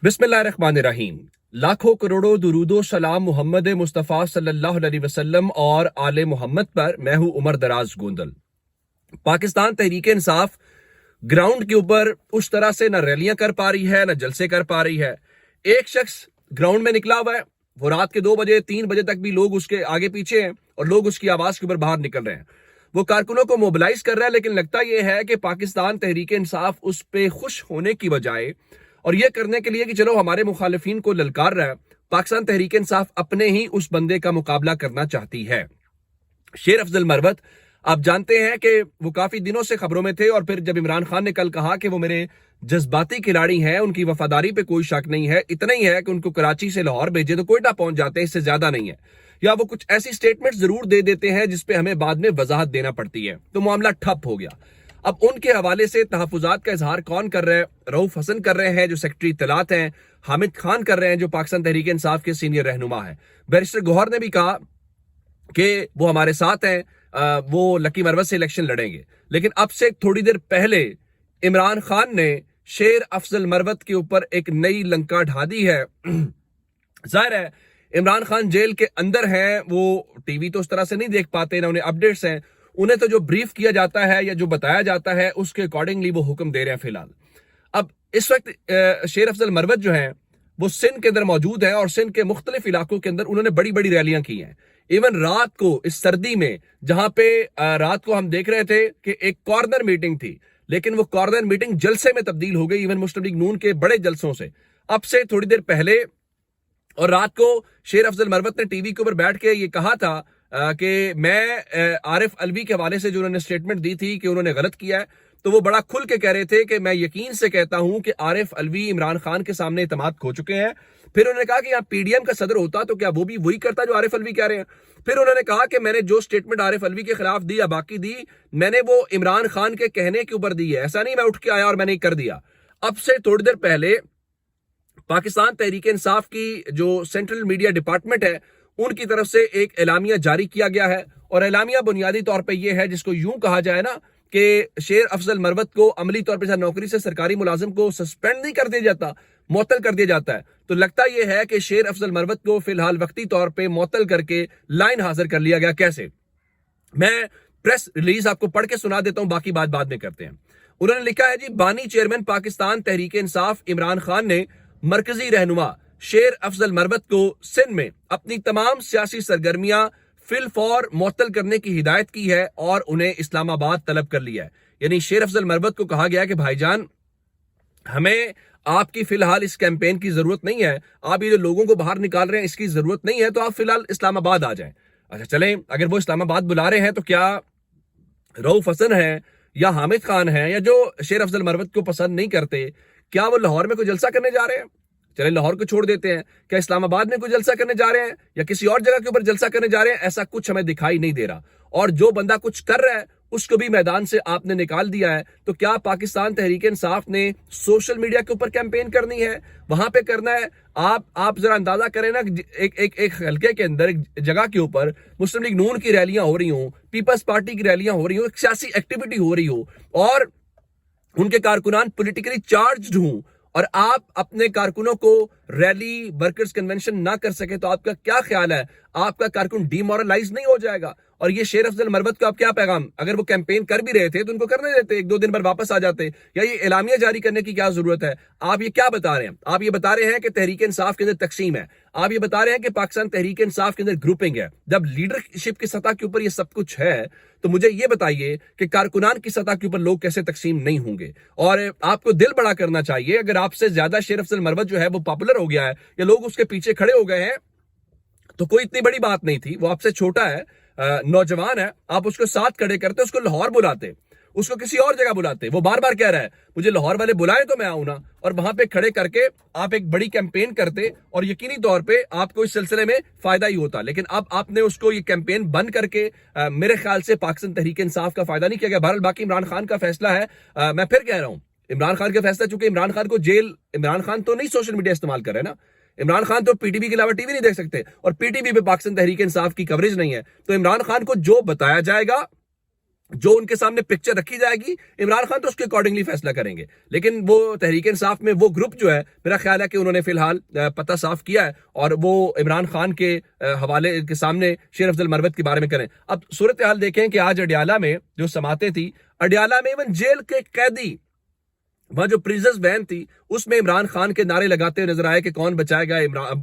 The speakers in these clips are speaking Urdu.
بسم اللہ الرحمن الرحیم۔ لاکھوں کروڑوں درود و سلام محمد مصطفیٰ صلی اللہ علیہ وسلم اور آل محمد پر۔ میں ہوں عمر دراز گوندل۔ پاکستان تحریک انصاف گراؤنڈ کے اوپر اس طرح سے نہ ریلیاں کر پا رہی ہے نہ جلسے کر پا رہی ہے۔ ایک شخص گراؤنڈ میں نکلا ہوا ہے، وہ رات کے 2 بجے 3 بجے تک بھی لوگ اس کے آگے پیچھے ہیں اور لوگ اس کی آواز کے اوپر باہر نکل رہے ہیں۔ وہ کارکنوں کو موبلائز کر رہا ہے، لیکن لگتا یہ ہے کہ پاکستان تحریک انصاف اس پہ خوش ہونے کی بجائے اور یہ کرنے کے لیے کہ چلو ہمارے مخالفین کو للکار رہا ہے، پاکستان تحریک انصاف اپنے ہی اس بندے کا مقابلہ کرنا چاہتی ہے۔ شیر افضل مروت، آپ جانتے ہیں کہ وہ کافی دنوں سے خبروں میں تھے، اور پھر جب عمران خان نے کل کہا کہ وہ میرے جذباتی کھلاڑی ہیں، ان کی وفاداری پہ کوئی شک نہیں ہے، اتنا ہی ہے کہ ان کو کراچی سے لاہور بھیجے تو کوئٹہ پہنچ جاتے ہیں، اس سے زیادہ نہیں ہے، یا وہ کچھ ایسی سٹیٹمنٹ ضرور دے دیتے ہیں جس پہ ہمیں بعد میں وضاحت دینا پڑتی ہے، تو معاملہ ٹھپ ہو گیا۔ اب ان کے حوالے سے تحفظات کا اظہار کون کر رہے ہیں؟ رؤوف حسن کر رہے ہیں جو سیکرٹری اطلاعات ہیں، حامد خان کر رہے ہیں جو پاکستان تحریک انصاف کے سینئر رہنما ہیں، بیرسٹر گوہر نے بھی کہا کہ وہ ہمارے ساتھ ہیں، وہ لکی مروت سے الیکشن لڑیں گے۔ لیکن اب سے تھوڑی دیر پہلے عمران خان نے شیر افضل مروت کے اوپر ایک نئی لنکا ڈھا دی ہے۔ ظاہر ہے عمران خان جیل کے اندر ہیں، وہ ٹی وی تو اس طرح سے نہیں دیکھ پاتے، نہ انہیں اپڈیٹس ہیں، انہیں تو جو بریف کیا جاتا ہے یا جو بتایا جاتا ہے اس کے اکارڈنگلی وہ حکم دے رہے ہیں فی الحال۔ اب اس وقت شیر افضل مروت جو ہیں وہ سندھ کے اندر موجود ہیں، اور سندھ کے مختلف علاقوں کے اندر انہوں نے بڑی بڑی ریلیاں کی ہیں۔ ایون رات کو اس سردی میں، جہاں پہ رات کو ہم دیکھ رہے تھے کہ ایک کارنر میٹنگ تھی، لیکن وہ کارنر میٹنگ جلسے میں تبدیل ہو گئی، ایون مسلم لیگ نون کے بڑے جلسوں سے۔ اب سے تھوڑی دیر پہلے اور رات کو شیر افضل مروت نے ٹی وی کے اوپر بیٹھ کے یہ کہا تھا کہ میں عارف الوی کے حوالے سے جو انہوں نے سٹیٹمنٹ دی تھی کہ انہوں نے غلط کیا ہے، تو وہ بڑا کھل کے کہہ رہے تھے کہ میں یقین سے کہتا ہوں کہ عارف الوی عمران خان کے سامنے اعتماد کھو چکے ہیں۔ پھر انہوں نے کہا کہ یہاں پی ڈی ایم کا صدر ہوتا تو کیا وہ بھی وہی کرتا جو عارف الوی کہہ رہے ہیں؟ پھر انہوں نے کہا کہ میں نے جو سٹیٹمنٹ عارف الوی کے خلاف دی یا باقی دی، میں نے وہ عمران خان کے کہنے کے اوپر دی ہے، ایسا نہیں میں اٹھ کے آیا اور میں نے کر دیا۔ اب سے تھوڑی دیر پہلے پاکستان تحریک انصاف کی جو سینٹرل میڈیا ڈپارٹمنٹ ہے، ان کی طرف سے ایک اعلامیہ جاری کیا گیا ہے، اور اعلامیہ بنیادی طور پہ یہ ہے، جس کو یوں کہا جائے نا کہ شیر افضل مروت کو عملی طور پہ نوکری سے سرکاری ملازم کو سسپینڈ نہیں کر دیا جاتا، معطل کر دیا جاتا ہے، تو لگتا یہ ہے کہ شیر افضل مروت کو فی الحال وقتی طور پہ معطل کر کے لائن حاضر کر لیا گیا۔ کیسے؟ میں پریس ریلیز آپ کو پڑھ کے سنا دیتا ہوں، باقی بات بعد میں کرتے ہیں۔ انہوں نے لکھا ہے جی، بانی چیئرمین پاکستان تحریک انصاف عمران خان نے مرکزی رہنما شیر افضل مروت کو سندھ میں اپنی تمام سیاسی سرگرمیاں فی الفور معطل کرنے کی ہدایت کی ہے اور انہیں اسلام آباد طلب کر لیا ہے۔ یعنی شیر افضل مروت کو کہا گیا کہ بھائی جان، ہمیں آپ کی فی الحال اس کیمپین کی ضرورت نہیں ہے، آپ یہ جو لوگوں کو باہر نکال رہے ہیں اس کی ضرورت نہیں ہے، تو آپ فی الحال اسلام آباد آ جائیں۔ اچھا چلیں، اگر وہ اسلام آباد بلا رہے ہیں تو کیا رؤوف حسن ہے یا حامد خان ہیں یا جو شیر افضل مروت کو پسند نہیں کرتے، کیا وہ لاہور میں کوئی جلسہ کرنے جا رہے ہیں؟ چلے لاہور کو چھوڑ دیتے ہیں، کیا اسلام آباد میں کوئی جلسہ کرنے جا رہے ہیں یا کسی اور جگہ کے اوپر جلسہ کرنے جا رہے ہیں؟ ایسا کچھ ہمیں دکھائی نہیں دے رہا، اور جو بندہ کچھ کر رہا ہے اس کو بھی میدان سے آپ نے نکال دیا ہے۔ تو کیا پاکستان تحریک انصاف نے سوشل میڈیا کے اوپر کیمپین کرنی ہے، وہاں پہ کرنا ہے؟ آپ ذرا اندازہ کریں نا، ایک حلقے کے اندر، ایک جگہ کے اوپر مسلم لیگ نون کی ریلیاں ہو رہی ہوں، پیپلز پارٹی کی ریلیاں ہو رہی ہوں، ایک سیاسی ایکٹیویٹی ہو رہی ہو، اور ان کے کارکنان پولیٹیکلی چارجڈ ہوں، اور آپ اپنے کارکنوں کو ریلی ورکرز کنونشن نہ کر سکے، تو آپ کا کیا خیال ہے؟ آپ کا کارکن ڈی مورلائز نہیں ہو جائے گا؟ اور یہ شیر افضل مروت کا آپ کیا پیغام؟ اگر وہ کیمپین کر بھی رہے تھے تو ان کو کرنے دیتے، 1-2 دن بعد واپس آ جاتے، یا یہ اعلامیہ جاری کرنے کی کیا ضرورت ہے؟ آپ یہ کیا بتا رہے ہیں؟ آپ یہ بتا رہے ہیں کہ تحریک انصاف کے اندر تقسیم ہے، آپ یہ بتا رہے ہیں کہ پاکستان تحریک انصاف کے اندر گروپنگ ہے۔ جب لیڈرشپ کی سطح کے اوپر یہ سب کچھ ہے تو مجھے یہ بتائیے کہ کارکنان کی سطح کے اوپر لوگ کیسے تقسیم نہیں ہوں گے؟ اور آپ کو دل بڑا کرنا چاہیے، اگر آپ سے زیادہ شیر افضل مروت جو ہے وہ پاپولر ہو گیا ہے یا لوگ اس کے پیچھے کھڑے ہو گئے ہیں، تو کوئی اتنی بڑی بات نہیں تھی، وہ آپ سے چھوٹا ہے، نوجوان ہے، آپ اس کو ساتھ کھڑے کرتے، اس کو لاہور بلاتے، اس کو کسی اور جگہ بلاتے۔ وہ بار بار کہہ رہا ہے مجھے لاہور والے بلائیں تو میں آؤں نا، اور وہاں پہ کھڑے کر کے آپ ایک بڑی کیمپین کرتے، اور یقینی طور پہ آپ کو اس سلسلے میں فائدہ ہی ہوتا۔ لیکن اب آپ نے اس کو یہ کیمپین بند کر کے میرے خیال سے پاکستان تحریک انصاف کا فائدہ نہیں کیا گیا۔ بہرحال باقی عمران خان کا فیصلہ ہے، میں پھر کہہ رہا ہوں عمران خان کا فیصلہ، چونکہ عمران خان کو جیل، عمران خان تو نہیں سوشل میڈیا استعمال کر رہے نا، عمران خان تو پی ٹی وی کے علاوہ ٹی وی نہیں دیکھ سکتے، اور پی ٹی وی پہ پاکستان تحریک انصاف کی کوریج نہیں ہے، تو عمران خان کو جو بتایا جائے گا جو ان کے سامنے پکچر رکھی جائے گی عمران خان تو اس کے اکارڈنگلی فیصلہ کریں گے. لیکن وہ تحریک انصاف میں وہ گروپ جو ہے میرا خیال ہے کہ انہوں نے فی الحال پتہ صاف کیا ہے اور وہ عمران خان کے حوالے کے سامنے شیر افضل مروت کے بارے میں کریں. اب صورتحال دیکھیں کہ آج اڈیالہ میں جو سماعتیں تھی, اڈیالہ میں ایون جیل کے قیدی وہاں جو پریزنس وین تھی اس میں عمران خان کے نعرے لگاتے ہوئے نظر آئے کہ کون بچائے گا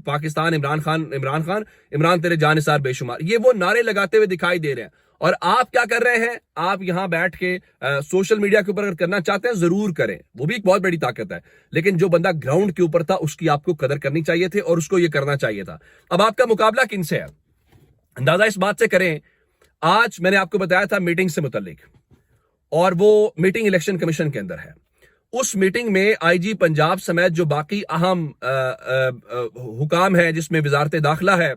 پاکستان, عمران خان, عمران خان, عمران تیرے جان نثار بے شمار. یہ وہ نعرے لگاتے ہوئے دکھائی دے رہے ہیں. اور آپ کیا کر رہے ہیں؟ آپ یہاں بیٹھ کے سوشل میڈیا کے اوپر اگر کرنا چاہتے ہیں ضرور کریں, وہ بھی ایک بہت بڑی طاقت ہے. لیکن جو بندہ گراؤنڈ کے اوپر تھا اس کی آپ کو قدر کرنی چاہیے تھی اور اس کو یہ کرنا چاہیے تھا. اب آپ کا مقابلہ کن سے ہے؟ اندازہ اس بات سے کریں, آج میں نے آپ کو بتایا تھا میٹنگ سے متعلق, اور وہ میٹنگ الیکشن کمیشن کے اندر ہے. اس میٹنگ میں آئی جی پنجاب سمیت جو باقی اہم حکام ہیں جس میں وزارت داخلہ ہے,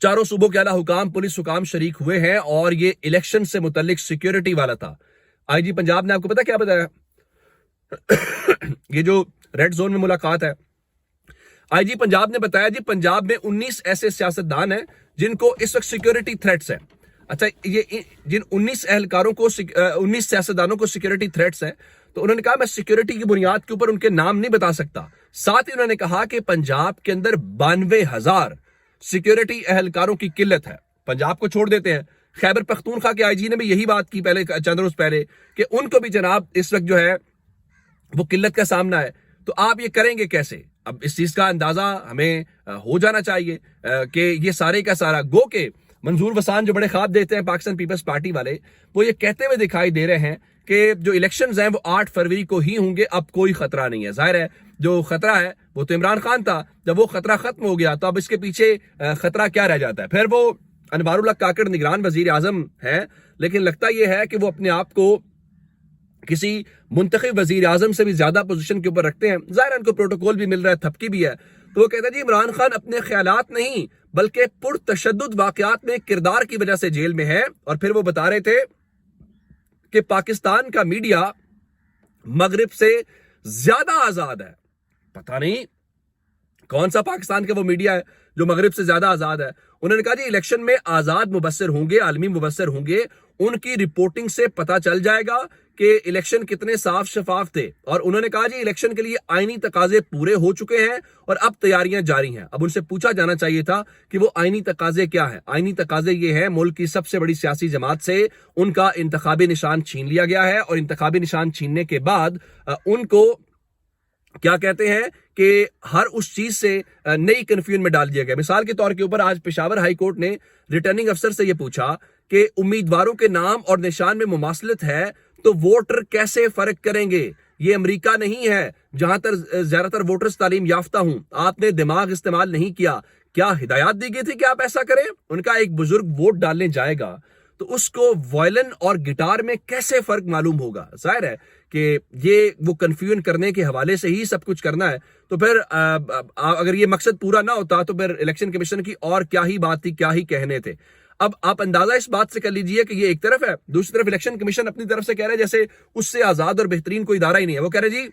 چاروں صوبوں کے اعلیٰ حکام, پولیس حکام شریک ہوئے ہیں اور یہ الیکشن سے متعلق سیکیورٹی والا تھا. آئی جی پنجاب نے آپ کو پتا کیا بتایا؟ یہ جو ریڈ زون میں ملاقات ہے, آئی جی پنجاب نے بتایا جی پنجاب میں 19 ایسے سیاستدان ہیں جن کو اس وقت سیکیورٹی تھریٹس ہیں. اچھا, یہ جن 19 اہلکاروں کو 19 سیاستدانوں کو سیکیورٹی تھریٹس ہیں, تو انہوں نے کہا میں سیکیورٹی کی بنیاد کے اوپر ان کے نام نہیں بتا سکتا. ساتھ ہی انہوں نے کہا کہ پنجاب کے اندر 92,000 سیکیورٹی اہلکاروں کی قلت ہے. پنجاب کو چھوڑ دیتے ہیں, خیبر پختونخوا کے آئی جی نے بھی یہی بات کی پہلے چند روز پہلے کہ ان کو بھی جناب اس وقت جو ہے وہ قلت کا سامنا ہے. تو آپ یہ کریں گے کیسے؟ اب اس چیز کا اندازہ ہمیں ہو جانا چاہیے کہ یہ سارے کا سارا گو کہ منظور وسان جو بڑے خواب دیتے ہیں پاکستان پیپلز پارٹی والے, وہ یہ کہتے ہوئے دکھائی دے رہے ہیں کہ جو الیکشنز ہیں وہ 8 فروری کو ہی ہوں گے, اب کوئی خطرہ نہیں ہے. ظاہر ہے جو خطرہ ہے وہ تو عمران خان تھا, جب وہ خطرہ ختم ہو گیا تو اب اس کے پیچھے خطرہ کیا رہ جاتا ہے؟ پھر وہ انوار اللہ کاکڑ نگران وزیر اعظم ہے, لیکن لگتا یہ ہے کہ وہ اپنے آپ کو کسی منتخب وزیر اعظم سے بھی زیادہ پوزیشن کے اوپر رکھتے ہیں. ظاہر ان کو پروٹوکول بھی مل رہا ہے, تھپکی بھی ہے. تو وہ کہتا ہے جی عمران خان اپنے خیالات نہیں بلکہ پرتشدد واقعات میں کردار کی وجہ سے جیل میں ہے. اور پھر وہ بتا رہے تھے کہ پاکستان کا میڈیا مغرب سے زیادہ آزاد ہے. پتہ نہیں کون سا پاکستان کا وہ میڈیا ہے جو مغرب سے زیادہ آزاد ہے. انہوں نے کہا جی الیکشن میں آزاد مبصر ہوں گے, عالمی مبصر ہوں گے, ان کی رپورٹنگ سے پتہ چل جائے گا کہ الیکشن کتنے صاف شفاف تھے. اور انہوں نے کہا جی الیکشن کے لیے آئینی تقاضے پورے ہو چکے ہیں اور اب تیاریاں جاری ہیں. اب ان سے پوچھا جانا چاہیے تھا کہ وہ آئینی تقاضے کیا ہیں. آئینی تقاضے یہ ہیں, ملک کی سب سے بڑی سیاسی جماعت سے ان کا انتخابی نشان چھین لیا گیا ہے, اور انتخابی نشان چھیننے کے بعد ان کو کیا کہتے ہیں کہ ہر اس چیز سے نئی کنفیوژن میں ڈال دیا گیا. مثال کے طور کے اوپر آج پشاور ہائی کورٹ نے ریٹرننگ افسر سے یہ پوچھا کہ امیدواروں کے نام اور نشان میں مماثلت ہے تو ووٹر کیسے فرق کریں گے؟ یہ امریکہ نہیں ہے جہاں تر زیادہ تر ووٹرز تعلیم یافتہ ہوں. آپ نے دماغ استعمال نہیں کیا. کیا ہدایات دی گئی تھی کہ آپ ایسا کریں؟ ان کا ایک بزرگ ووٹ ڈالنے جائے گا تو اس کو وائلن اور گٹار میں کیسے فرق معلوم ہوگا؟ ظاہر ہے کہ یہ وہ کنفیوژن کرنے کے حوالے سے ہی سب کچھ کرنا ہے. تو پھر اگر یہ مقصد پورا نہ ہوتا تو پھر الیکشن کمیشن کی اور کیا ہی بات تھی, کیا ہی کہنے تھے. اب آپ اندازہ اس بات سے کر لیجئے کہ یہ ایک طرف ہے, دوسری طرف الیکشن کمیشن اپنی طرف سے کہہ رہے ہیں جیسے اس سے آزاد اور بہترین کوئی ادارہ ہی نہیں ہے. وہ کہہ رہے جی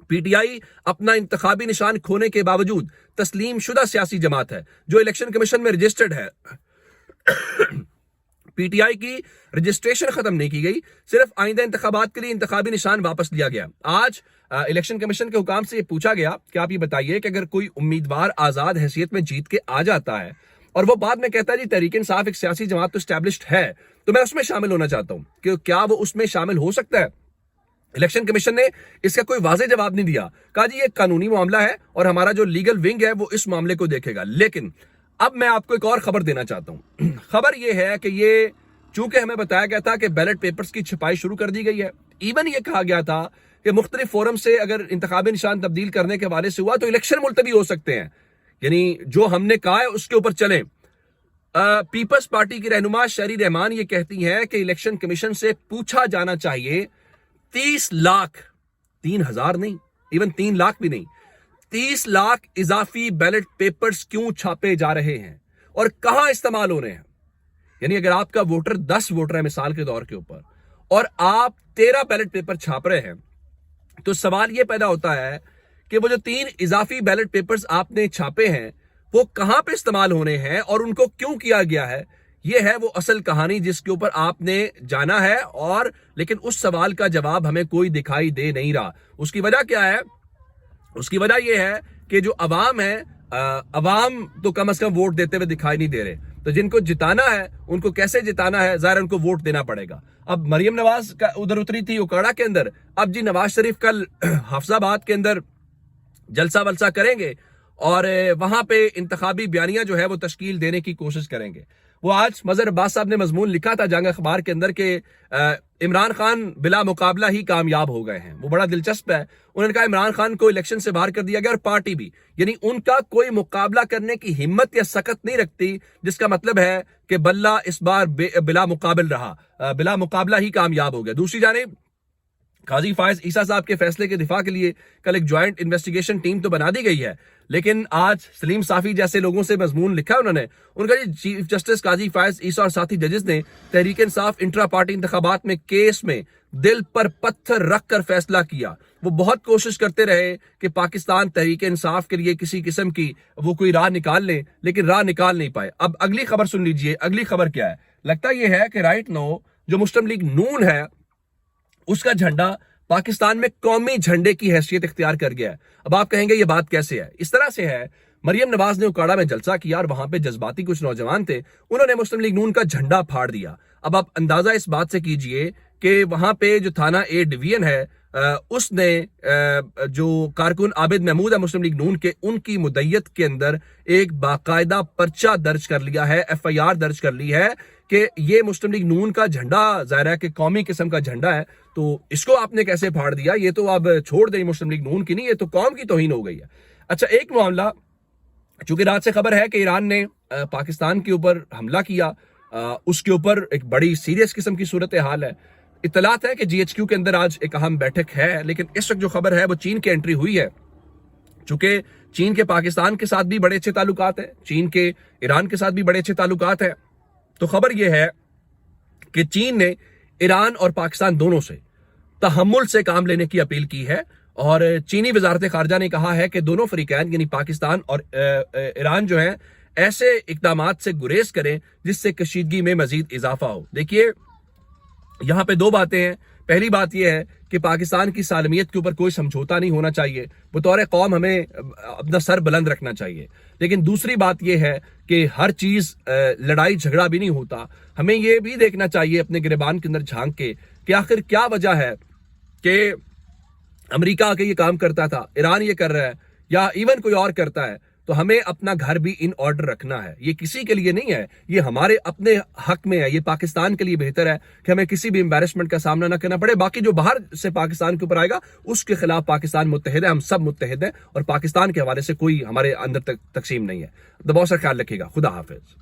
پی ٹی آئی اپنا انتخابی نشان کھونے کے باوجود تسلیم شدہ سیاسی جماعت ہے جو الیکشن کمیشن میں رجسٹرڈ ہے. پی ٹی آئی کی رجسٹریشن ختم نہیں کی گئی, صرف آئندہ انتخابات کے لیے انتخابی نشان واپس لیا گیا. آج الیکشن کمیشن کے حکام سے یہ پوچھا گیا کہ آپ یہ بتائیے کہ اگر کوئی امیدوار آزاد حیثیت میں جیت کے آ جاتا ہے اور وہ بعد میں کہتا ہے جی تحریک انصاف ایک سیاسی جماعت تو اسٹیبلشڈ ہے تو میں اس میں شامل ہونا چاہتا ہوں, کہ کیا وہ اس میں شامل ہو سکتا ہے؟ الیکشن کمیشن نے اس کا کوئی واضح جواب نہیں دیا. کہا جی یہ قانونی معاملہ ہے اور ہمارا جو لیگل ونگ ہے وہ اس معاملے کو دیکھے گا. لیکن اب میں آپ کو ایک اور خبر دینا چاہتا ہوں. خبر یہ ہے کہ یہ چونکہ ہمیں بتایا گیا تھا کہ بیلٹ پیپرز کی چھپائی شروع کر دی گئی ہے, ایون یہ کہا گیا تھا کہ مختلف فورم سے اگر انتخابی نشان تبدیل کرنے کے حوالے سے ہوا تو الیکشن ملتوی ہو سکتے ہیں. یعنی جو ہم نے کہا ہے اس کے اوپر چلیں. پیپلز پارٹی کی رہنما شہری رحمان یہ کہتی ہیں کہ الیکشن کمیشن سے پوچھا جانا چاہیے 30 لاکھ, 3,000 نہیں, ایون 3 لاکھ بھی نہیں, 30 لاکھ اضافی بیلٹ پیپرز کیوں چھاپے جا رہے ہیں اور کہاں استعمال ہو رہے ہیں. یعنی اگر آپ کا ووٹر 10 ووٹر ہے مثال کے طور کے اوپر اور آپ 13 بیلٹ پیپر چھاپ رہے ہیں تو سوال یہ پیدا ہوتا ہے کہ وہ جو 3 اضافی بیلٹ پیپرز آپ نے چھاپے ہیں وہ کہاں پہ استعمال ہونے ہیں اور ان کو کیوں کیا گیا ہے. یہ ہے وہ اصل کہانی جس کے اوپر آپ نے جانا ہے، اور لیکن اس سوال کا جواب ہمیں کوئی دکھائی دے نہیں رہا۔ اس کی وجہ کیا ہے؟ اس کی وجہ یہ ہے کہ جو عوام ہے، عوام تو کم از کم ووٹ دیتے ہوئے دکھائی نہیں دے رہے، تو جن کو جتانا ہے ان کو کیسے جتانا ہے؟ ظاہر ان کو ووٹ دینا پڑے گا۔ اب مریم نواز کا ادھر اتری تھی اوکاڑا کے اندر، اب جی نواز شریف کل حفظ آباد کے اندر جلسہ ولسہ کریں گے اور وہاں پہ انتخابی بیانیہ جو ہے وہ تشکیل دینے کی کوشش کریں گے۔ وہ آج مظہر عباس صاحب نے مضمون لکھا تھا جنگ اخبار کے اندر کہ عمران خان بلا مقابلہ ہی کامیاب ہو گئے ہیں، وہ بڑا دلچسپ ہے۔ انہوں نے کہا عمران خان کو الیکشن سے باہر کر دیا گیا اور پارٹی بھی، یعنی ان کا کوئی مقابلہ کرنے کی ہمت یا سکت نہیں رکھتی، جس کا مطلب ہے کہ بلہ اس بار بلا مقابل رہا، بلا مقابلہ ہی کامیاب ہو گیا۔ دوسری جانب قاضی فائز عیسیٰ صاحب کے فیصلے کے دفاع کے لیے کل ایک جوائنٹ انویسٹیگیشن ٹیم تو بنا دی گئی ہے، لیکن آج سلیم صافی جیسے لوگوں سے مضمون لکھا انہوں نے، ان کا چیف جسٹس قاضی فائز عیسیٰ اور ساتھی ججز نے تحریک انصاف انٹرا پارٹی انتخابات میں کیس میں دل پر پتھر رکھ کر فیصلہ کیا۔ وہ بہت کوشش کرتے رہے کہ پاکستان تحریک انصاف کے لیے کسی قسم کی وہ کوئی راہ نکال لیں، لیکن راہ نکال نہیں پائے۔ اب اگلی خبر سن لیجئے، اگلی خبر کیا ہے؟ لگتا یہ ہے کہ رائٹ نو جو مسلم لیگ نون ہے اس کا جھنڈا پاکستان میں قومی جھنڈے کی حیثیت اختیار کر گیا ہے۔ اب آپ کہیں گے یہ بات کیسے ہے؟ اس طرح سے ہے، مریم نواز نے اوکاڑا میں جلسہ کیا اور وہاں پہ جذباتی کچھ نوجوان تھے، انہوں نے مسلم لیگ نون کا جھنڈا پھاڑ دیا۔ اب آپ اندازہ اس بات سے کیجئے کہ وہاں پہ جو تھانہ اے ڈویژن ہے اس نے جو کارکن عابد محمود ہے مسلم لیگ نون کے، ان کی مدعیت کے اندر ایک باقاعدہ پرچہ درج کر لیا ہے، ایف آئی آر درج کر لی ہے کہ یہ مسلم لیگ نون کا جھنڈا ظاہر ہے کہ قومی قسم کا جھنڈا ہے، تو اس کو آپ نے کیسے پھاڑ دیا؟ یہ تو اب چھوڑ دیں مسلم لیگ نون کی نہیں، یہ تو قوم کی توہین ہو گئی ہے۔ اچھا، ایک معاملہ چونکہ رات سے خبر ہے کہ ایران نے پاکستان کے اوپر حملہ کیا، اس کے اوپر ایک بڑی سیریس قسم کی صورتحال ہے۔ اطلاعات ہے کہ جی ایچ کیو کے اندر آج ایک اہم بیٹھک ہے، لیکن اس وقت جو خبر ہے وہ چین کی انٹری ہوئی ہے، چونکہ چین کے پاکستان کے ساتھ بھی بڑے اچھے تعلقات ہیں، چین کے ایران کے ساتھ بھی بڑے اچھے تعلقات ہیں، تو خبر یہ ہے کہ چین نے ایران اور پاکستان دونوں سے تحمل سے کام لینے کی اپیل کی ہے، اور چینی وزارت خارجہ نے کہا ہے کہ دونوں فریقین یعنی پاکستان اور ایران جو ہیں ایسے اقدامات سے گریز کریں جس سے کشیدگی میں مزید اضافہ ہو۔ دیکھیے یہاں پہ دو باتیں ہیں، پہلی بات یہ ہے کہ پاکستان کی سالمیت کے اوپر کوئی سمجھوتا نہیں ہونا چاہیے، بطور قوم ہمیں اپنا سر بلند رکھنا چاہیے، لیکن دوسری بات یہ ہے کہ ہر چیز لڑائی جھگڑا بھی نہیں ہوتا، ہمیں یہ بھی دیکھنا چاہیے اپنے گریبان کے اندر جھانک کے کہ آخر کیا وجہ ہے کہ امریکہ آ کے یہ کام کرتا تھا، ایران یہ کر رہا ہے، یا ایون کوئی اور کرتا ہے، تو ہمیں اپنا گھر بھی ان آرڈر رکھنا ہے۔ یہ کسی کے لیے نہیں ہے، یہ ہمارے اپنے حق میں ہے، یہ پاکستان کے لیے بہتر ہے کہ ہمیں کسی بھی امبیرسمنٹ کا سامنا نہ کرنا پڑے۔ باقی جو باہر سے پاکستان کے اوپر آئے گا اس کے خلاف پاکستان متحد ہے، ہم سب متحد ہیں، اور پاکستان کے حوالے سے کوئی ہمارے اندر تقسیم نہیں ہے۔ بہت سا خیال رکھیے گا، خدا حافظ۔